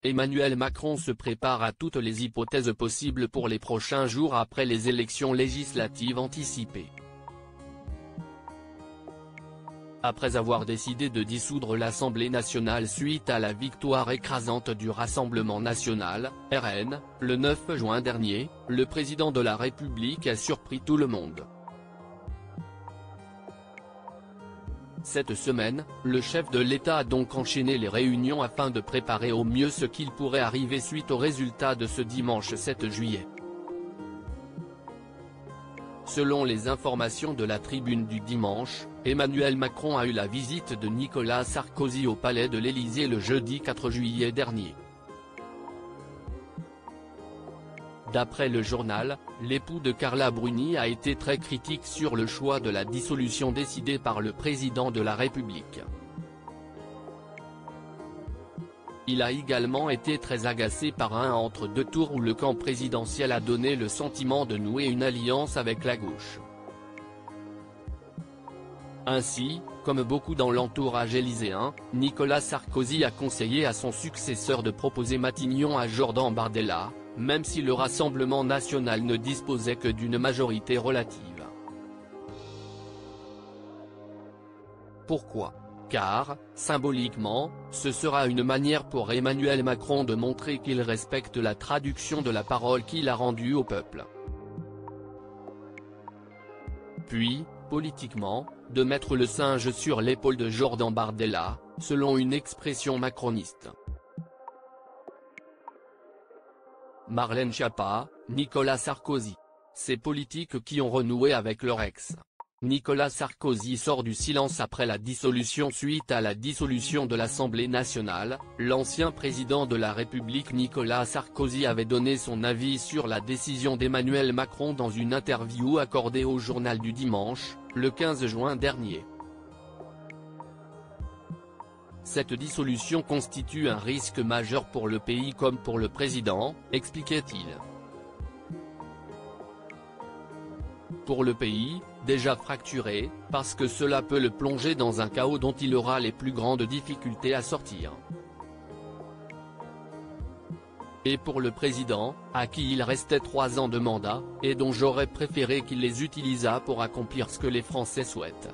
Emmanuel Macron se prépare à toutes les hypothèses possibles pour les prochains jours après les élections législatives anticipées. Après avoir décidé de dissoudre l'Assemblée nationale suite à la victoire écrasante du Rassemblement national, RN, le 9 juin dernier, le président de la République a surpris tout le monde. Cette semaine, le chef de l'État a donc enchaîné les réunions afin de préparer au mieux ce qu'il pourrait arriver suite aux résultats de ce dimanche 7 juillet. Selon les informations de la Tribune du dimanche, Emmanuel Macron a eu la visite de Nicolas Sarkozy au palais de l'Élysée le jeudi 4 juillet dernier. D'après le journal, l'époux de Carla Bruni a été très critique sur le choix de la dissolution décidée par le président de la République. Il a également été très agacé par un entre-deux tours où le camp présidentiel a donné le sentiment de nouer une alliance avec la gauche. Ainsi, comme beaucoup dans l'entourage élyséen, Nicolas Sarkozy a conseillé à son successeur de proposer Matignon à Jordan Bardella, même si le Rassemblement national ne disposait que d'une majorité relative. Pourquoi ? Car, symboliquement, ce sera une manière pour Emmanuel Macron de montrer qu'il respecte la traduction de la parole qu'il a rendue au peuple. Puis, politiquement, de mettre le singe sur l'épaule de Jordan Bardella, selon une expression macroniste. Marlène Schiappa, Nicolas Sarkozy. Ces politiques qui ont renoué avec leur ex. Nicolas Sarkozy sort du silence après la dissolution. Suite à la dissolution de l'Assemblée nationale, l'ancien président de la République Nicolas Sarkozy avait donné son avis sur la décision d'Emmanuel Macron dans une interview accordée au Journal du Dimanche, le 15 juin dernier. Cette dissolution constitue un risque majeur pour le pays comme pour le président, expliquait-il. Pour le pays, déjà fracturé, parce que cela peut le plonger dans un chaos dont il aura les plus grandes difficultés à sortir. Et pour le président, à qui il restait 3 ans de mandat, et dont j'aurais préféré qu'il les utilisât pour accomplir ce que les Français souhaitent.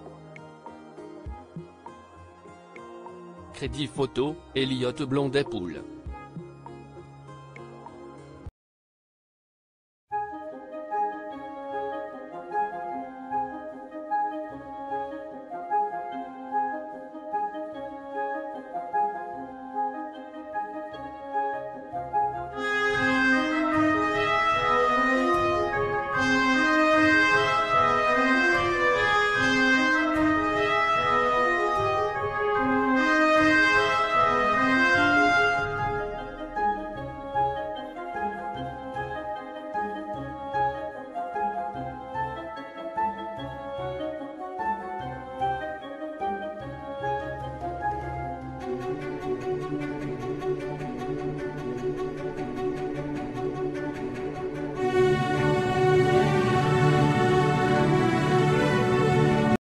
Crédit photo, Elliott Blondet-Poul.